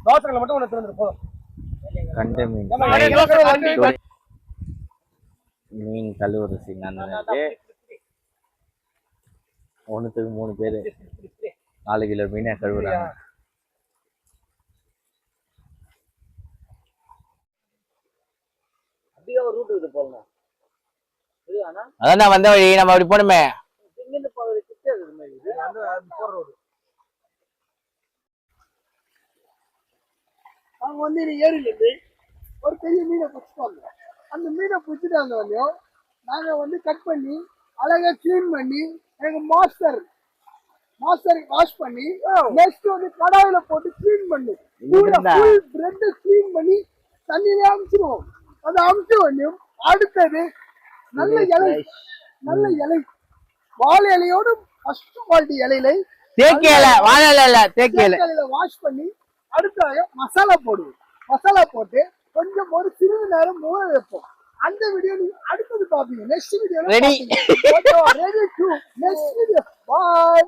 தோசைகளை மட்டும் ஒன்று திறந்துட்டு போதும். கண்ட மீன் மீன் கழுவுற சீன் அந்த ஒன்றுத்துக்கு 3 பேர் 4 கிலோ மீனை கழுவுறாங்க. அதான் வந்த வழி நம்ம அப்படி போனோமே. அவங்க வந்து ஏரியில இருந்து ஒரு பெரிய மீனை பிடிச்சிட்டாங்க. அந்த மீனை பிடிச்சிட்டாங்க வரையும் நாங்க வந்து கட் பண்ணி அழகா கிளீன் பண்ணி எங்க மாஸ்டர் வாஷ் பண்ணி நெக்ஸ்ட் வந்து கடாயில போட்டு கிளீன் பண்ணி பிரெட் கிளீன் பண்ணி தண்ணியிலே அமுச்சிடுவோம். அதை அமுச்சு வரையும் அடுத்தது நல்ல இலை வாழை இலையோடு ஃபர்ஸ்ட் குவாலிட்டி இலையில வாஷ் பண்ணி அடுத்த மசாலா போடுவோம். மசாலா போட்டு கொஞ்சம் ஒரு சிறிது நேரம் ஊற வைப்போம். அந்த வீடியோ நீங்க அடுத்தது பாப்பீங்க. நெக்ஸ்ட் வீடியோல ready to next video. Bye.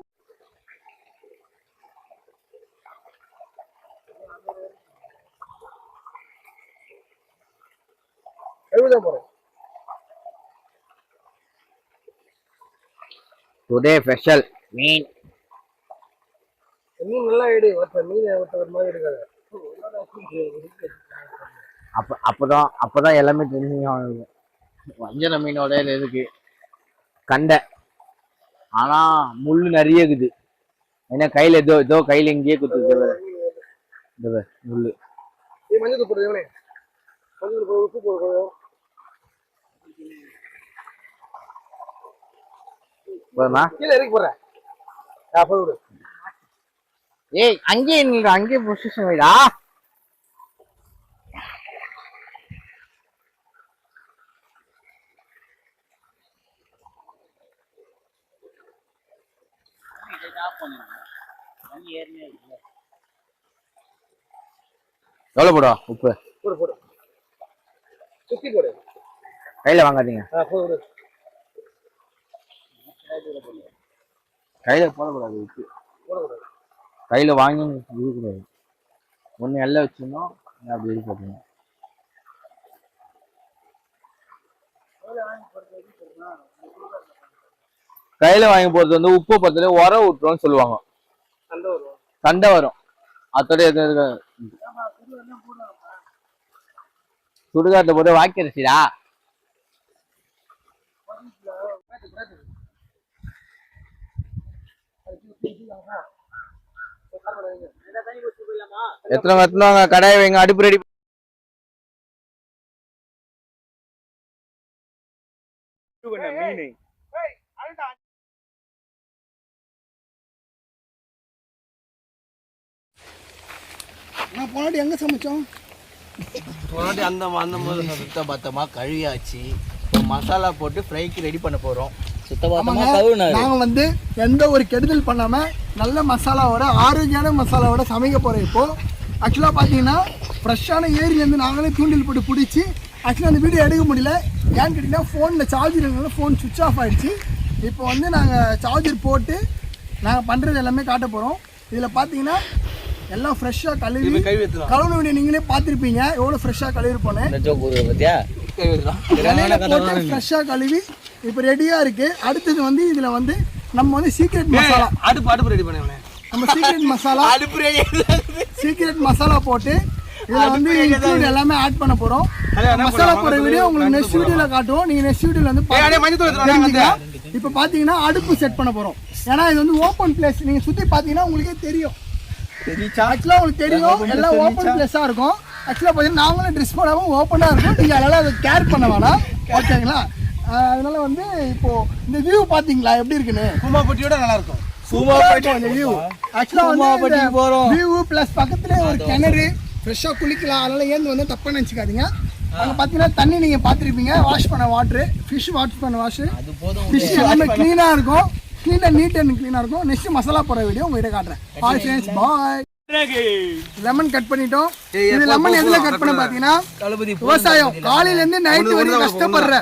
எழுத போறேன். டுடே ஸ்பெஷல் மீன். மீன் நல்லா எடு. மீன் ஒரு மாதிரி எடுக்காது. அப்பதான் எல்லாமே தெரியும். வஞ்சர மீனோட இருக்கு கண்டை. ஆனா முள்ளு நிறைய இருக்குது. ஏன்னா கையில ஏதோ கையில இங்கேயே குத்துது முள்ளு. மஞ்சள் போடுறது உப்பு போடுறோம். கீழே இறக்கி போடுறேன். ஏய் அங்கேயே பொசிஷன் வைடா. எவ்வளவு போடுவா உப்பு? போடு சுத்தி போடு. கையில வாங்காதீங்க. கையில போடக்கூடாது உப்பு. கையில வாங்கி இருக்கக்கூடாது. ஒண்ணு எல்லாம் வச்சிருந்தோம் அப்படி இது போட்டுங்க. கையில வாங்கி போறது வந்து உப்பு பத்துல உர விட்டுருவோம்னு சொல்லுவாங்க. சண்டை வரும். அதோட சுடுகாட்டை போட்டு வாக்கிருச்சுடா. எத்தனை கடாயை வைங்க. அடுப்பு ரெடி. போனாடி எங்க சமைச்சோம்? போனாடி அந்த சுத்தபத்தமா கழுவியாச்சு. மசாலா போட்டு ஃப்ரைக்கு ரெடி பண்ண போறோம். நாங்க வந்து எந்த ஒரு கெடுதல் பண்ணாம நல்ல மசாலாவோட ஆரோக்கியமான மசாலாவோட சமைக்க போறோம். இப்போ ஆக்சுவலா பாத்தீங்கன்னா ஃப்ரெஷ்ஷான ஏரியிலேருந்து நாங்களே தூண்டில் போட்டு பிடிச்சி ஆக்சுவலாக அந்த வீடியோ எடுக்க முடியல. ஏன்னு கேட்டிங்கன்னா ஃபோனில் சார்ஜர் இருந்தனால ஃபோன் சுவிட்ச் ஆஃப் ஆகிடுச்சு. இப்போ வந்து நாங்கள் சார்ஜர் போட்டு நாங்கள் பண்ணுறது எல்லாமே காட்ட போகிறோம். இதில் பார்த்தீங்கன்னா எல்லாம் ஃப்ரெஷ்ஷாக கழுவி வீடியோ நீங்களே பார்த்துருப்பீங்க எவ்வளோ ஃப்ரெஷ்ஷாக கழுவிருப்போன்னு. ஃப்ரெஷ்ஷாக கழுவி இப்போ ரெடியாக இருக்குது. அடுத்தது வந்து இதில் வந்து நம்ம வந்து சீக்ரெட் மசாலா அடுப்பு ரெடி பண்ணுவேன். நம்ம சீக்ரெட் மசாலா போட்டு இதில் வந்து இன்க்ளூட் எல்லாமே ஆட் பண்ண போகிறோம். மசாலா போடுற வீடியோ உங்களுக்கு நெக்ஸ்ட் வீடியோவில் காட்டுவோம். நீங்கள் நெக்ஸ்ட் வீடியோவில் வந்து இப்போ பார்த்தீங்கன்னா அடுப்பு செட் பண்ண போகிறோம். ஏன்னா இது வந்து ஓப்பன் பிளேஸ். நீங்கள் சுற்றி பார்த்தீங்கன்னா உங்களுக்கே தெரியும். ஆக்சுவலாக உங்களுக்கு தெரியும் எல்லாம் ஓப்பன் பிளேஸாக இருக்கும். ஆக்சுவலாக பார்த்தீங்கன்னா நாங்களும் ட்ரெஸ் பண்ணாமல் ஓப்பனாக இருக்கும். நீங்கள் அதனால் அதை கேர் பண்ண வேணாம். ஓகேங்களா? அதனால வந்து இப்போ இந்த வியூ பார்த்தீங்களா எப்படி இருக்குன்னு? பூமாப்பட்டியோட நல்லா இருக்கும். வியூ பிளஸ் பக்கத்துல ஒரு கிணறு ஃப்ரெஷ்ஷாக குளிக்கலாம். அதனால ஏந்து வந்து தப்பாக நினச்சிக்காதீங்க. அங்கே பார்த்தீங்கன்னா தண்ணி நீங்கள் பார்த்துருப்பீங்க. வாஷ் பண்ண வாட்ரு, ஃபிஷ் வாஷ் பண்ண வாஷு, ஃபிஷ் எல்லாமே க்ளீனாக இருக்கும். நீட் அண்ட் க்ளீனாக இருக்கும். நெக்ஸ்ட் மசாலா போடுற வீடியோ உங்ககிட்ட காட்டுறேன். பாய் ஃப்ரெண்ட்ஸ், பாய். லெமன் கட் பண்ணிட்டோம். இது லெமன் எதுல கட் பண்ண பாத்தீங்கன்னா விவசாயம் காலையில இருந்து நைட் வரைக்கும் கஷ்டப்படுற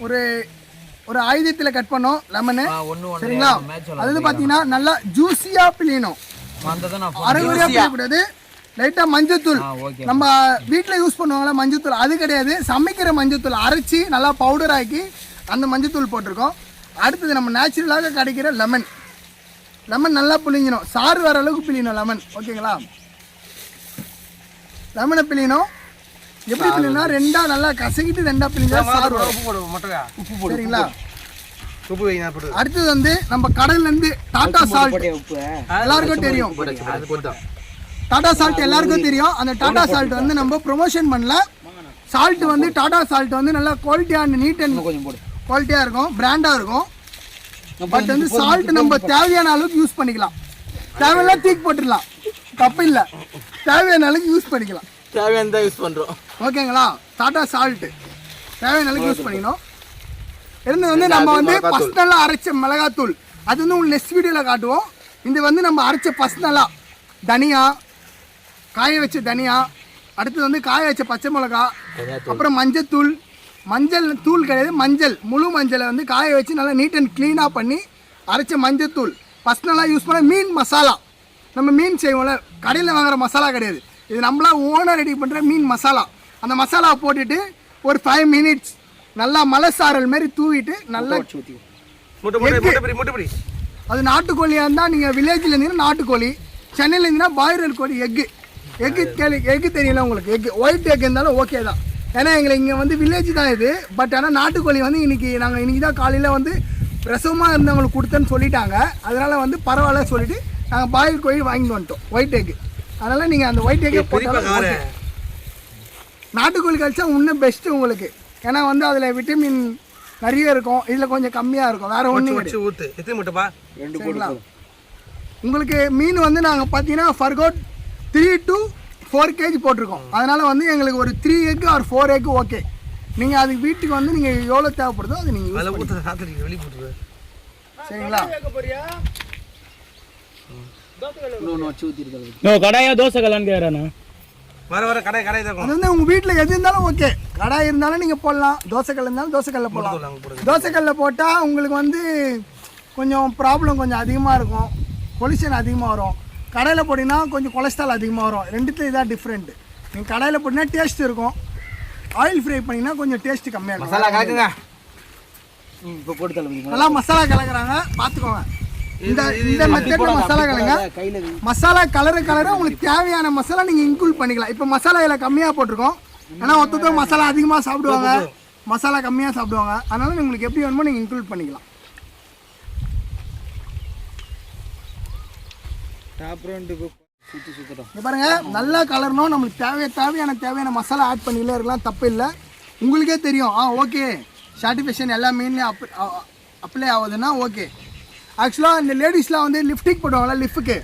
ஒரு ஒரு ஆயுதத்துல கட் பண்ணோம் லெமனு. சரிங்களா? அது பாத்தீங்கன்னா நல்லா ஜூசியா பிழியணும். அரைகுறையா பிரியக்கூடாது. லைட்டா மஞ்சத்தூள் நம்ம வீட்டுல யூஸ் பண்ணுவாங்களா மஞ்சத்தூள், அது கிடையாது. சமைக்கிற மஞ்சத்தூள் அரைச்சி நல்லா பவுடர் ஆக்கி அந்த மஞ்சத்தூள் போட்டிருக்கோம். அடுத்தது நம்ம நேச்சுரலாக கிடைக்கிற லெமன். லெமன் நல்லா பிழிஞ்சணும், சாறு வர அளவுக்கு பிழியணும் லெமன். ஓகேங்களா? லெமனை பிழியணும். எப்படி பிழினா ரெண்டா நல்லா கசக்கிட்டு ரெண்டா பிழிஞ்சா சாறு வரும். சரிங்களா? அடுத்தது வந்து நம்ம கடல்ல இருந்து டாடா சால்ட் எல்லாருக்கும் தெரியும். டாடா சால்ட் எல்லாருக்கும் தெரியும். அந்த டாடா சால்ட் வந்து நம்ம ப்ரொமோஷன் பண்ணல. சால்ட் வந்து டாடா சால்ட் வந்து நல்லா குவாலிட்டியான நீட் அண்ட் குவாலிட்டியா இருக்கும், பிராண்டா இருக்கும். பட் வந்து சால்ட் நம்ம தேவையான அளவுக்கு யூஸ் பண்ணிக்கலாம். தேவையில்லாம் தூக்கி போட்டுடலாம், தப்பு இல்லை. தேவையான அளவுக்கு யூஸ் பண்ணிக்கலாம். தேவையான யூஸ் பண்றோம். ஓகேங்களா? டாடா சால்ட் தேவையான அளவுக்கு யூஸ் பண்ணிக்கணும். இருந்து வந்து நம்ம வந்து பர்சனலா அரைச்ச மிளகாத்தூள், அது வந்து உங்களுக்கு நெக்ஸ்ட் வீடியோல காட்டுவோம். இது வந்து நம்ம அரைச்ச பர்சனலா தனியா, காய வச்ச தனியா, அடுத்து வந்து காய வச்ச பச்சை மிளகா, அப்புறம் மஞ்சத்தூள். மஞ்சள் தூள் கிடையாது, மஞ்சள், முழு மஞ்சளை வந்து காய வச்சு நல்லா நீட் அண்ட் க்ளீனாக பண்ணி அரைச்ச மஞ்சத்தூள். பர்சனலாக யூஸ் பண்ண மீன் மசாலா. நம்ம மீன் செய்வோம்ல, கடையில் வாங்குற மசாலா கிடையாது, இது நம்மளா ஓனாக ரெடி பண்ணுற மீன் மசாலா. அந்த மசாலாவை போட்டுட்டு ஒரு 5 மினிட்ஸ் நல்லா மலை சாரல் மாதிரி தூவிட்டு நல்லா அது நாட்டுக்கோழியாக இருந்தால் நீங்கள் வில்லேஜில் இருந்தீங்கன்னா நாட்டுக்கோழி, சென்னையில் இருந்தீங்கன்னா பாய்லர் கோழி. எக்கு தெரியல உங்களுக்கு, ஒயிட் எக் இருந்தாலும் ஓகே தான். ஏன்னா எங்களை இங்கே வந்து வில்லேஜ் தான் இது. பட் ஆனால் நாட்டுக்கோழி வந்து இன்னைக்கு தான் காலையில் வந்து பிரசவமாக இருந்தவங்களுக்கு கொடுத்தேன்னு சொல்லிட்டாங்க. அதனால் வந்து பரவாயில்ல சொல்லிட்டு நாங்கள் பாயில் கோழி வாங்கிட்டு வந்துட்டோம், ஒயிட் எக்கு. அதனால் நீங்கள் அந்த ஒயிட் எக்கை போட்டாலும் நாட்டுக்கோழி கழிச்சா இன்னும் பெஸ்ட்டு உங்களுக்கு. ஏன்னா வந்து அதில் விட்டமின் நிறைய இருக்கும், இதில் கொஞ்சம் கம்மியாக இருக்கும். வேறு ஒன்றும் உங்களுக்கு மீன் வந்து நாங்கள் பார்த்தீங்கன்னா ஃபர்கோட் 3 to 4 kg போட்டிருக்கோம். அதனால் வந்து எங்களுக்கு ஒரு 3 egg or 4 egg ஓகே. நீங்கள் அதுக்கு வீட்டுக்கு வந்து நீங்கள் எவ்வளோ தேவைப்படுதோ அது நீங்கள் சரிங்களா? கடாயா தோசை கலான்னு அது வந்து உங்கள் வீட்டில் எது இருந்தாலும் ஓகே. கடாய் இருந்தாலும் நீங்கள் போடலாம், தோசைக்கல் இருந்தாலும் தோசைக்கல்லில் போடலாம். தோசைக்கல்லில் போட்டால் உங்களுக்கு வந்து கொஞ்சம் ப்ராப்ளம் கொஞ்சம் அதிகமாக இருக்கும், பொல்யூஷன் அதிகமாக வரும். கடையில் போட்டிங்கன்னா கொஞ்சம் கொலஸ்ட்ரால் அதிகமாக வரும். ரெண்டுத்துல இதான் டிஃப்ரெண்ட். நீங்கள் கடையில் போட்டிங்கன்னா டேஸ்ட் இருக்கும், ஆயில் ஃப்ரை பண்ணிங்கன்னா கொஞ்சம் டேஸ்ட் கம்மியாக இருக்கும். மசாலா கலக்குங்க. இப்போ போட்டு தள்ளுங்க. நல்லா மசாலா கலக்குறாங்க, பார்த்துக்கோங்க. இந்த மெத்தடில் மசாலா கலங்க. மசாலா கலர உங்களுக்கு தேவையான மசாலா நீங்கள் இன்க்ளூட் பண்ணிக்கலாம். இப்போ மசாலா இதில் கம்மியாக போட்டிருக்கோம். ஏன்னா ஒருத்தர் மசாலா அதிகமாக சாப்பிடுவாங்க, மசாலா கம்மியாக சாப்பிடுவாங்க. அதனால உங்களுக்கு எப்படி வேணுமோ நீங்கள் இன்க்ளூட் பண்ணிக்கலாம். பாருங்க, நல்லா கலரணும். நம்மளுக்கு தேவையான மசாலா ஆட் பண்ணிக்கிட்டே இருக்கலாம், தப்பு இல்லை. உங்களுக்கே தெரியும், ஓகே சாட்டிஸ்ஃபேக்ஷன் எல்லா மீன்லையும் அப்ளை ஆகுதுன்னா ஓகே. ஆக்சுவலாக இந்த லேடிஸ்லாம் வந்து லிப்டிக் போடுவாங்களா, லிஃப்ட்டுக்கு,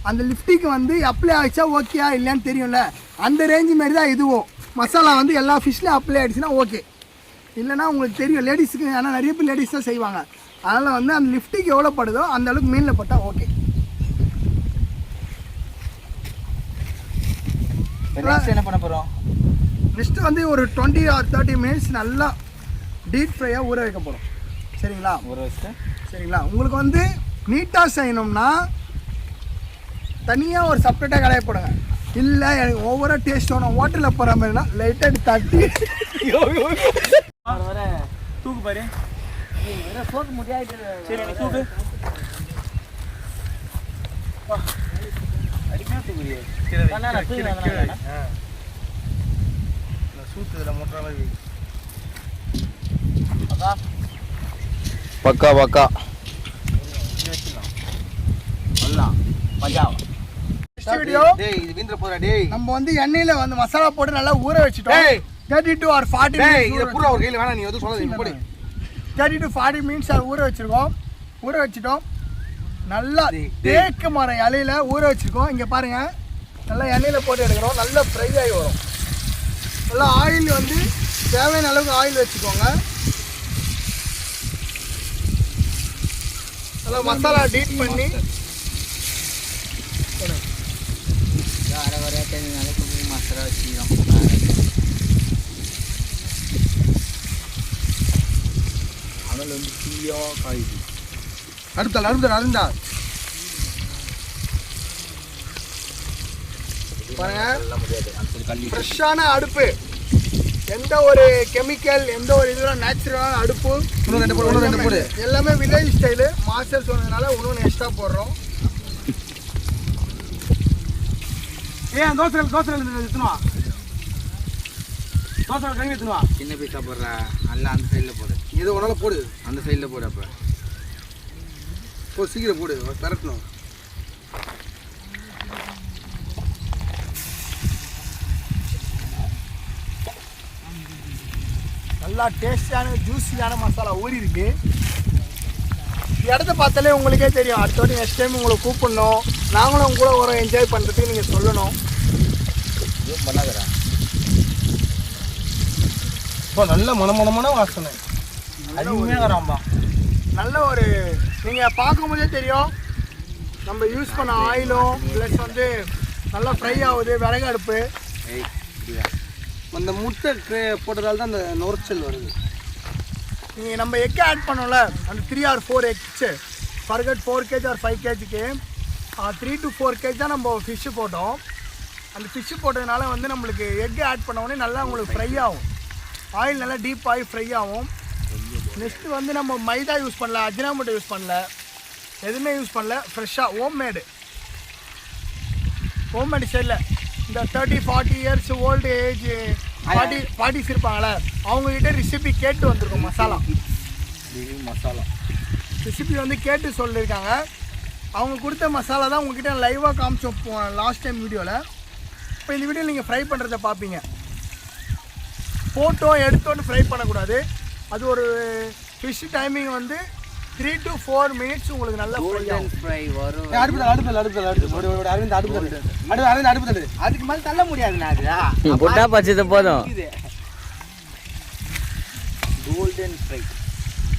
அந்த லிப்டிக்கு வந்து அப்ளை ஆகிடுச்சா ஓகேயா இல்லையான்னு தெரியும்ல, அந்த ரேஞ்சு மாரி தான் இதுவும். மசாலா வந்து எல்லா ஃபிஷ்லேயும் அப்ளை ஆகிடுச்சுன்னா ஓகே. இல்லைனா உங்களுக்கு தெரியும் லேடிஸுக்கு, ஆனால் நிறைய பேர் லேடிஸ் தான் செய்வாங்க. அதனால் வந்து அந்த லிப்டிக் எவ்வளோ படுதோ அந்த அளவுக்கு மீனில் போட்டால் ஓகே. என்ன பண்ண போகிறோம்? நெக்ஸ்ட்டு வந்து ஒரு 20 or 30 minutes நல்லா டீப் ஃப்ரையாக ஊற வைக்க போகிறோம். சரிங்களா? ஊற வச்சுட்டு சரிங்களா? உங்களுக்கு வந்து நீட்டாக செய்யணும்னா தனியாக ஒரு செப்பரேட்டாக கடையை போடுங்க. இல்லை எனக்கு ஒவ்வொரு டேஸ்ட் வேணும், ஹோட்டலில் போகிற மாதிரினா லைட்டாக தட்டி வர தூக்கு பாரு. சோக்கு முடியாது. சரி நீ தூக்கு. அடிக்கணும் தூக்குறியே. பக்கா பக்கா நம்ம வந்து எண்ணெயில வந்து மசாலா போட்டு நல்லா ஊற வச்சுட்டோம். 30 to 40 minutes ஊற வச்சிருக்கோம். ஊற வச்சுட்டோம். நல்லா தேக்கு மரம் இலையில ஊற வச்சிருக்கோம். இங்க பாருங்க, நல்லா எண்ணெயில போட்டு எடுக்கிறோம். நல்லா ஃப்ரை ஆகி வரும். நல்லா ஆயில் வந்து தேவையான அளவுக்கு ஆயில் வச்சுக்கோங்க. நல்லா மசாலா டீட் பண்ணி மசாலா வச்சுக்கிறோம். அதில் வந்து தீயாக காயுது. அடுத்தாள் அருந்தா பாருங்க, ஃப்ரெஷ்ஷான அடுப்பு, எந்த ஒரு கெமிக்கல் எந்த ஒரு இதெல்லாம் நேச்சுரலான அடுப்பு. எல்லாமே வில்லேஜ் ஸ்டைலு. மாஸ்டர் சொன்னதுனால இன்னொன்று எக்ஸ்ட்ரா போடுறோம். ஏன் தோசை எடுத்துனுவா, தோசை கழுவி எடுத்துனுவா. சின்ன பீஸா போடுற நல்லா அந்த சைடில் போடு. இது ஒன்னால போடு, அந்த சைடில் போடு. அப்போ போ சீக்கிரம் போடு, பரட்டணும். நல்லா டேஸ்டியான ஜூஸியான மசாலா ஊறி இருக்கு. இடத்த பார்த்தாலே உங்களுக்கே தெரியும். அடுத்த வாட்டி நெக்ஸ்ட் டைம் உங்களை கூப்பிடணும், நாங்களும் உங்க கூட ஒரு என்ஜாய் பண்ணுறதுக்கு நீங்கள் சொல்லணும். எதுவும் பண்ணாதடா. இப்போ நல்ல மனமனமான வாசனை அருமையாக வராம்பா. நல்ல ஒரு நீங்கள் பார்க்கும்போதே தெரியும் நம்ம யூஸ் பண்ண ஆயிலும் ப்ளஸ் வந்து நல்லா ஃப்ரை ஆகுது. விறகு அடுப்பு. அந்த முட்டை போட்டதால தான் அந்த நுரைச்சல் வருது. நீங்கள் நம்ம எக் ஆட் பண்ணோம்ல, அந்த 3 or 4 x forgot 4 kg or 5 kgக்கு 3 to 4 kg தான் நம்ம ஃபிஷ்ஷு போட்டோம். அந்த ஃபிஷ்ஷு போட்டதுனால வந்து நம்மளுக்கு எக் ஆட் பண்ண உடனே நல்லா உங்களுக்கு ஃப்ரை ஆகும். ஆயில் நல்லா டீப் ஆகி ஃப்ரை ஆகும். நெக்ஸ்ட்டு வந்து நம்ம மைதா யூஸ் பண்ணல, அஜினாமோட்டோ யூஸ் பண்ணல, எதுவுமே யூஸ் பண்ணல. ஃப்ரெஷ்ஷாக ஹோம்மேடு ஸ்டைலில் இந்த 30-40 years ஓல்டு ஏஜ் 40s இருப்பாங்களே அவங்கக்கிட்ட ரெசிபி கேட்டு வந்திருக்கோம். மசாலா ரெசிபி வந்து கேட்டு சொல்லியிருக்காங்க. அவங்க கொடுத்த மசாலா தான் உங்ககிட்ட லைவாக காமிச்சோம் லாஸ்ட் டைம் வீடியோவில். இப்போ இந்த வீடியோ நீங்கள் ஃப்ரை பண்ணுறத பார்ப்பீங்க. ஃபோட்டோ எடுத்தோன்னு ஃப்ரை பண்ணக்கூடாது. அது ஒரு ஃபிஷ் டைமிங் வந்து 3 to 4 minutes உங்களுக்கு நல்லா ஃப்ரை வரும். அதுக்கு மேலே தள்ள முடியாது. புட்டா பச்சது போதும். கோல்டன் ஃப்ரை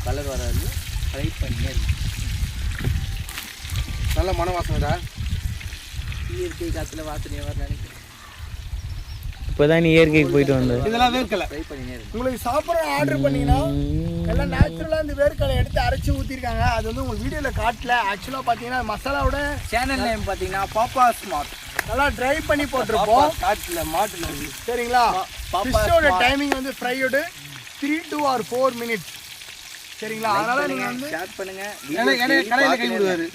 கலர் வராது. ஃப்ரை பண்ணி நல்ல மன வாசனைடா. இயற்கை காத்துல வாசனையாக வர நினைக்கிறேன். இப்போதான் நீ இயற்கைக்கு போயிட்டு வந்த. இதெல்லாம் வேர்க்கலை. ஃப்ரை பண்ணி உங்களுக்கு சாப்பிட்ற ஆர்டர் பண்ணிங்கன்னா எல்லாம் நேச்சுரலாக இந்த வேர்க்கலை எடுத்து அரைச்சி ஊற்றிருக்காங்க. அது வந்து உங்களுக்கு வீடியோவில் காட்டல. ஆக்சுவலாக பார்த்தீங்கன்னா மசாலாவோட சேனல் நேம் பார்த்தீங்கன்னா பாப்பா ஸ்மார்ட். நல்லா ட்ரை பண்ணி போட்டிருப்போம். காட்டில் மாட்டில் சரிங்களா? ஃபிஷ்ஷோட டைமிங் வந்து ஃப்ரையோட 3 to 4 minutes. சரிங்களா? அதனால் நீங்கள் வந்து ஷேர் பண்ணுங்க. கடையில் கை விடுவார்.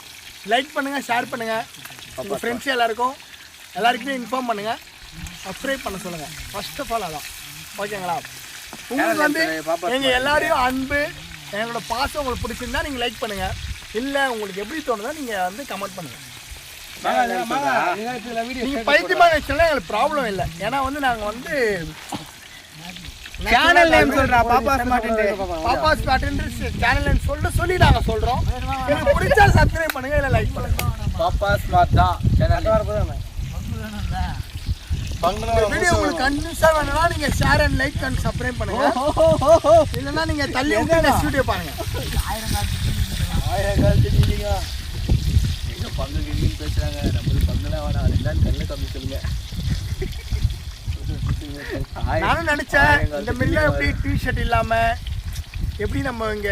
லைக் பண்ணுங்கள், ஷேர் பண்ணுங்கள். உங்கள் ஃப்ரெண்ட்ஸ் எல்லாருக்குமே இன்ஃபார்ம் பண்ணுங்கள். சப்ஸ்கிரைப் பண்ண சொல்லுங்கள். ஃபர்ஸ்ட் ஆஃப் ஆல் அதான். ஓகேங்களா? உங்களுக்கு வந்து எங்கள் எல்லாரையும் அன்பு எங்களோட பாசம் உங்களுக்கு பிடிச்சிருந்தா நீங்கள் லைக் பண்ணுங்கள். இல்லை உங்களுக்கு எப்படி தோணுதோ நீங்கள் வந்து கமெண்ட் பண்ணுங்கள். நீங்கள் பைத்தியமாக நினச்சாலும் எங்களுக்கு ப்ராப்ளம் இல்லை. ஏன்னா வந்து நாங்கள் வந்து சேனல் நேம் சொல்றா பாப்பா ஸ்மார்ட். பாப்பா ஸ்மார்ட் சேனல் நேம் சொல்லி நாங்கள் சொல்கிறோம். எனக்கு பிடிச்சா சப்ஸ்கிரைப் பண்ணுங்கள், இல்லை லைக் பண்ணுங்கள். பாப்பா ஸ்மார்ட் தான் சேனல். இந்த வீடியோ உங்களுக்கு கண்டினியூஸா வேணும்னா நீங்க share and like and subscribe பண்ணுங்க. இல்லைன்னா நீங்க தள்ளி விட்டு நெக்ஸ்ட் வீடியோ பாருங்க. பேசுறாங்க நம்மளுக்கு பங்களா வேணாம். அதுதான் கண்ணு கம்மி சொல்லுங்க. நானும் நினைச்சேன் இந்த மில்ல எப்படி டிஷர்ட் இல்லாம எப்படி நம்ம இங்க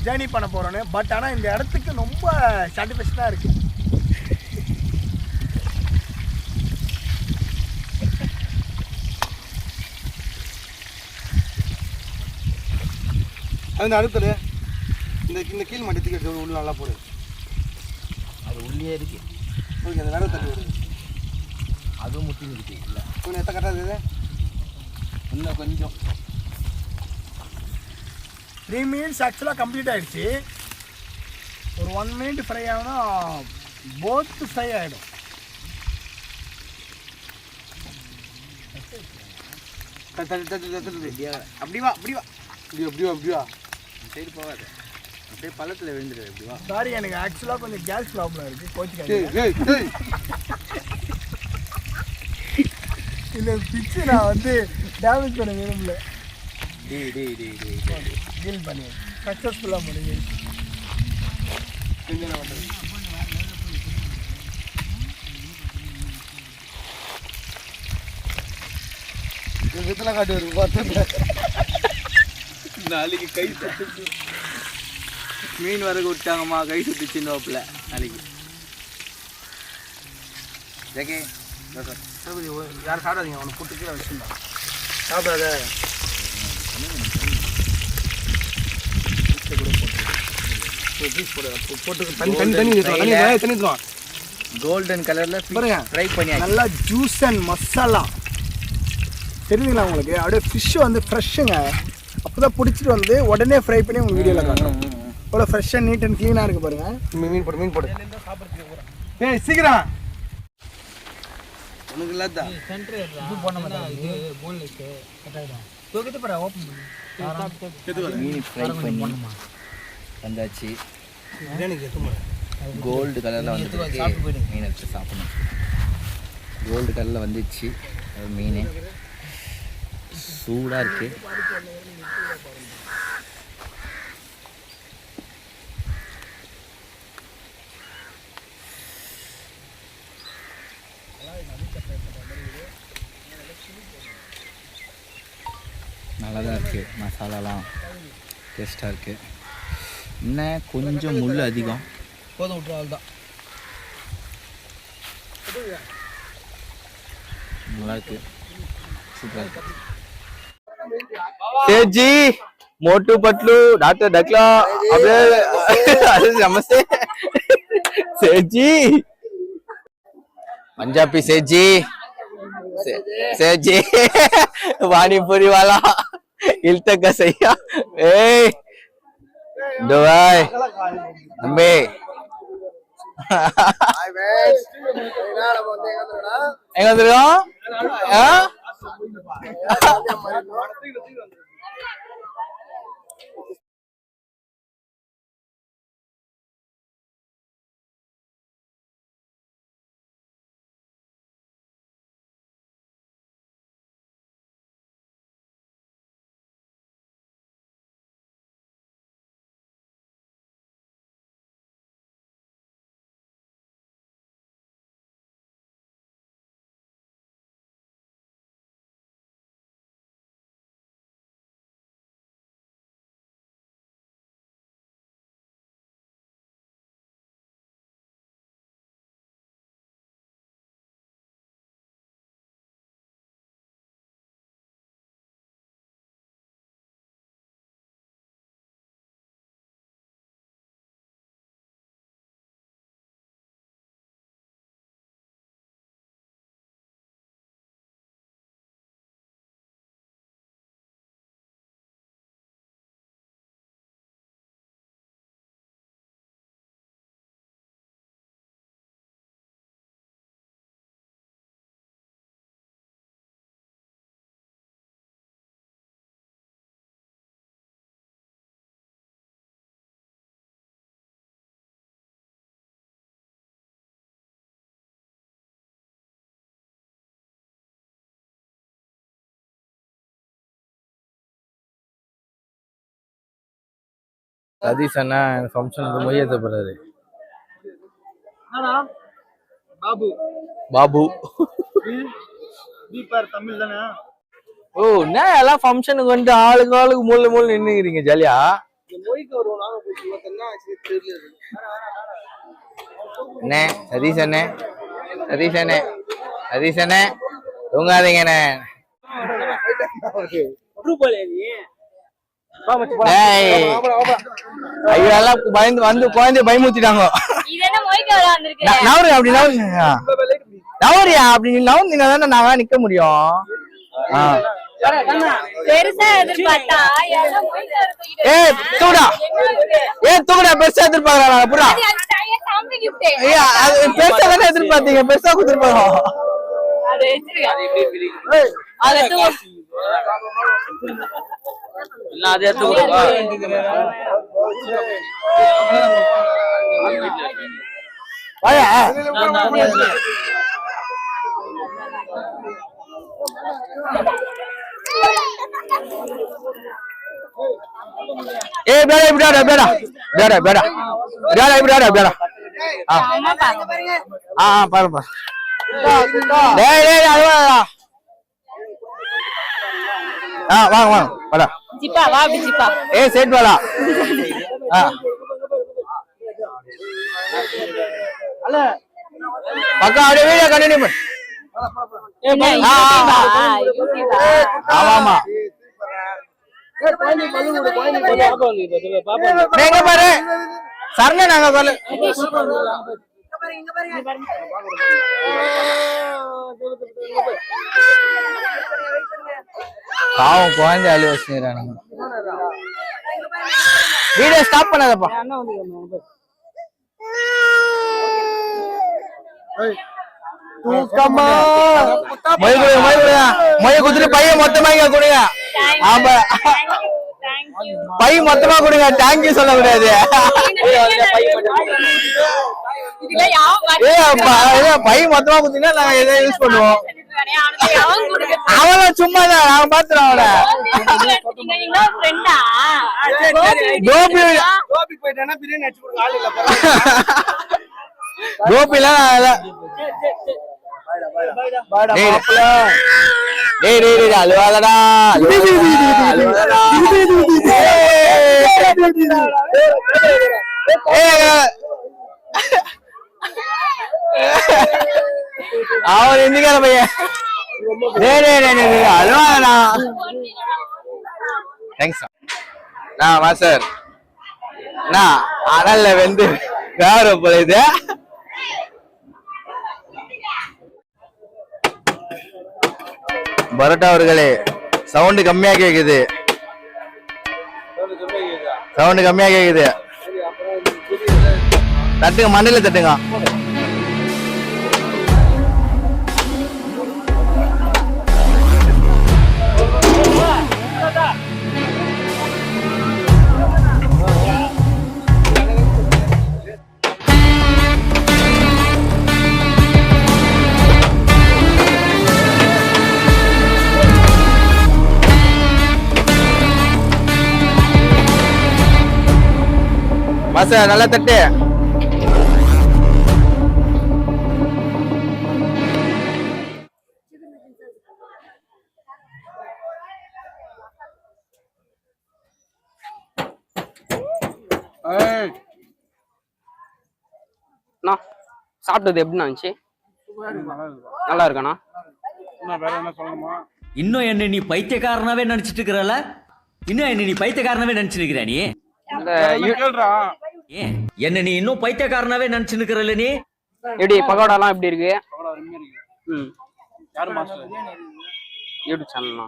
ஜேர்னி பண்ண போறோம்னு. பட் ஆனா இந்த இடத்துக்கு ரொம்ப சாட்டிஸ்ஃபேக்ஷனா இருக்கு. அந்த அடுத்தது இந்த கீழ் மட்டத்துக்கு உள்ள நல்லா போடு. அது உள்ளே இருக்கு. ஓகே, அந்த வேலை தள்ளி வருது. அதுவும் முட்டி இருக்கு. இல்லை கொஞ்சம் எத்த கரெக்டாக இருக்குது. இன்னும் கொஞ்சம் 3 minutes ஆக்சுவலாக கம்ப்ளீட் ஆகிடுச்சு. ஒரு 1 minute ஃப்ரை ஆகுனா போத் ஃப்ரை ஆகிடும். அப்படி வா அப்படி வா அப்படியா சைடு போகாது. அப்படியே பள்ளத்தில் விழுந்துடு. எப்படி வா. சாரி, எனக்கு ஆக்சுவலாக கொஞ்சம் கேஸ் ப்ராப்ளம் இருக்குது. கோச்சிக்காதீங்க. இந்த பிச்சு நான் வந்து டேமேஜ் பண்ண விரும்பல. டீல் பண்ணி சக்ஸஸ்ஃபுல்லாக முடிஞ்சு. இதெல்லாம் காட்டி வருது பார்த்தா. நாளைக்கு கை சுட்டுச்சு. மீன் வரகு விட்டாங்கம்மா, கை சுட்டுச்சுன்னு வாப்பில் நாளைக்கு. ஓகே யாரும் சாப்பிடாதீங்க, அவனை போட்டு கீழே வச்சுருந்தான். சாப்பிடாத. கோல்டன் கலர்ல பாருங்க, ஃப்ரை பண்ணி நல்லா ஜூஸ் அண்ட் மசாலா தெரியுதுங்களா உங்களுக்கு? அப்படியே ஃபிஷ் வந்து ஃப்ரெஷ்ஷுங்க. அப்போதான் பிடிச்சிட்டு வந்து உடனே ஃப்ரை பண்ணி உங்கள் வீடியோவில் காட்டுறோம். அவ்வளோ ஃப்ரெஷ் அண்ட் நீட் அண்ட் க்ளீனாக இருக்குது பாருங்க. மீன் போடு, மீன் போடு. ஏய் சீக்கிரம் உனக்கு இல்லாதா இது போன மாதிரி இது போன்லெஸ் கட் ஆயிடும். தூக்கிட்டு போற ஓபன் பண்ணு. மீன் ஃப்ரை பண்ணி வந்தாச்சு. கோல்டு கலரில் வந்துட்டு மீன் எடுத்து சாப்பிடணும். கோல்டு கலரில் வந்துச்சு மீன், சூடாக இருக்கு. நல்லா தான் இருக்குது, மசாலாலாம் டேஸ்ட்டாக இருக்குது. இன்னும் கொஞ்சம் முள் அதிகம். போதும் விட்டுறாள் தான். நல்லா இருக்கு, சூப்பராக இருக்கு. सेठ जी, मोटू पतलू, डॉक्टर डकला, अबे नमस्ते सेठ जी, पंजाबी सेठ जी, सेठ जी, पानीपुरी वाला इल्तक का सही ए दुबई अम्बे எங்க வந்துருக்கோம்? சதீஷ் அண்ணா ஃபங்க்ஷனுக்கு மொய் ஏற்ற போறாரு. பாபு பாபு தமிழ் தானே? ஓ, என்ன எல்லாம் ஃபங்க்ஷனுக்கு வந்து ஆளுக்கு ஆளுக்கு மூல மூல நின்னுக்கிறீங்க ஜாலியா? அண்ணே சதீஷ் அண்ணே, சதீஷ் அண்ணே, சதீஷ் அண்ணே தூங்காதீங்கண்ணே. ஐயோ எல்லாம் பயந்து வந்து குழந்தைய பயமுத்திட்டாங்க. நவரு அப்படி நவரியா அப்படி நவர்ந்தீங்கன்னா தானே நான் நிக்க முடியும். ஏ தூடா, ஏன் தூடா பெருசா எதிர்பார்க்கறாங்க புறா? பெருசா தானே எதிர்பார்த்தீங்க, பெருசா கொடுத்துருப்பாங்க. அது எடுத்து ए बेड़ा बेड़ा बेड़ा बेड़ा बेड़ा बेड़ा बेड़ा बेड़ा हां पर पर டேய் டேய் அழுவா வாங்க வாங்க வாடா ஜிப்பா வா அப்படி ஜிப்பா ஏய் செட் வாடா அல்ல பக்கா அப்படியே வீடியோ கண்டினியூ பண்ணு ஆமா ஆமா எங்க பாரு சரண நாங்க சொல்லு பாவம் குழந்தை அழி வச்சுக்கிறானுங்க வீடியோ ஸ்டாப் பண்ணாதப்பா தூக்கமா மொய் குத்துட்டு பையன் மொத்தமா இங்க கொடுங்க ஆமா பை மொத்தமா கொடுங்க தேங்க்யூ சொல்ல கூடாது பை மொத்தமா குடுத்தீங்கன்னா நாங்க எதை யூஸ் பண்ணுவோம் அவன சும்மாதான் நாங்க பாத்துறோம் அவன கோபி போயிட்டானா பிரியாணி அடிச்சு கொடுக்க ஆள் இல்ல கோபிலாம் அழுவாதடா அவன் எந்திக்கார பையன் அழுவாதடா தேங்க்ஸ் மாஸ்டர் அனல்ல வெந்து வேற போகுது பரோட்டா அவர்களே சவுண்ட் கம்மியா கேக்குது தட்டுங்க மண்ணில தட்டுங்க மாஸ்டர் நல்லா தட்டு சாப்பிட்டது எப்படின்னா இருந்துச்சு நல்லா இருக்காண்ணா இன்னும் என்ன நீ பைத்தியக்காரனாவே நினைச்சிட்டு இருக்கிறல இன்னும் என்ன நீ பைத்தியக்காரனாவே நினைச்சிட்டு இருக்கிற நீ என்ன நீ இன்னும் பைத்தியக்காரனாவே நினைச்சு நிக்கிறல நீ எப்படி பகோடா எல்லாம் எப்படி இருக்கு யூடியூப் சேனல்னா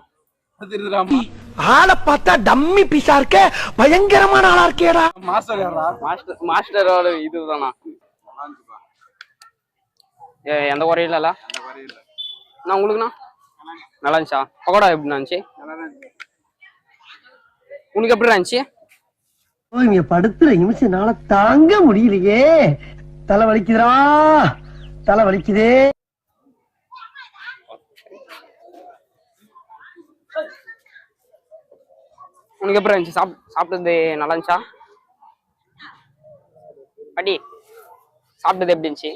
ஆளை பார்த்தா டம்மி பீஸா இருக்க பயங்கரமான ஆளா இருக்கேடா மாஸ்டரோட இதுதானா எந்த குறையும் இல்ல நான் உங்களுக்குண்ணா நல்லா இருந்துச்சா பகோடா எப்படி இருந்துச்சு உனக்கு எப்படி இருந்துச்சு இங்க படுத்துற நிமிஷம்னால தாங்க முடியலையே தலை வலிக்குதுடா தலை வலிக்குதே உனக்கு எப்படி இருந்துச்சு சாப்பிட்டது நல்லா இருந்துச்சா பாட்டி சாப்பிட்டது எப்படி இருந்துச்சு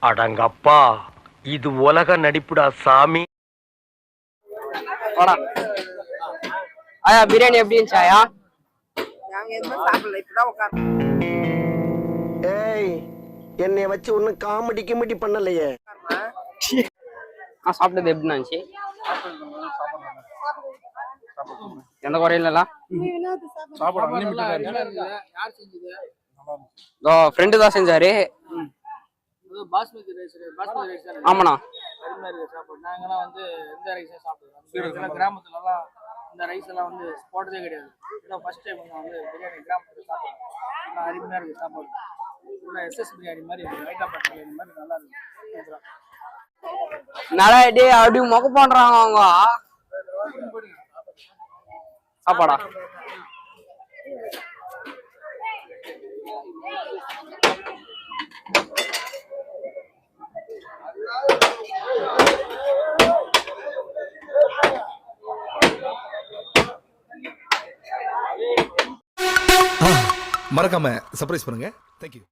அடங்கப்பா இது உலக நடிப்புடா சாமி வாடா ஆயா பிரியாணி எப்படி இருந்துச்சு ஆயா ஏய் என்னைய வச்சு ஒன்னும் காமெடி கிமெடி பண்ணலையே சாப்பிட்டது எப்படி இருந்துச்சு எந்த குறையும் இல்ல ஃப்ரெண்டு தான் செஞ்சாரு ஆமாண்ணா நாங்கெல்லாம் வந்து எந்த ரைஸே சாப்பிடுவோம் கிராமத்துல எல்லாம் இந்த ரைஸ் எல்லாம் வந்து போட்டதே கிடையாது இதான் ஃபர்ஸ்ட் டைம் வந்து பிரியாணி கிராமத்துல சாப்பிடுவோம் அருமையா இருக்கு சாப்பாடு எஸ்எஸ் பிரியாணி மாதிரி ஹைதராபாத் பிரியாணி மாதிரி நல்லா இருக்கு நல்லா அப்படி மொக்க பண்றாங்க அவங்க சாப்பாடா மறக்காம சர்ப்ரைஸ் பண்ணுங்க. தேங்க்யூ.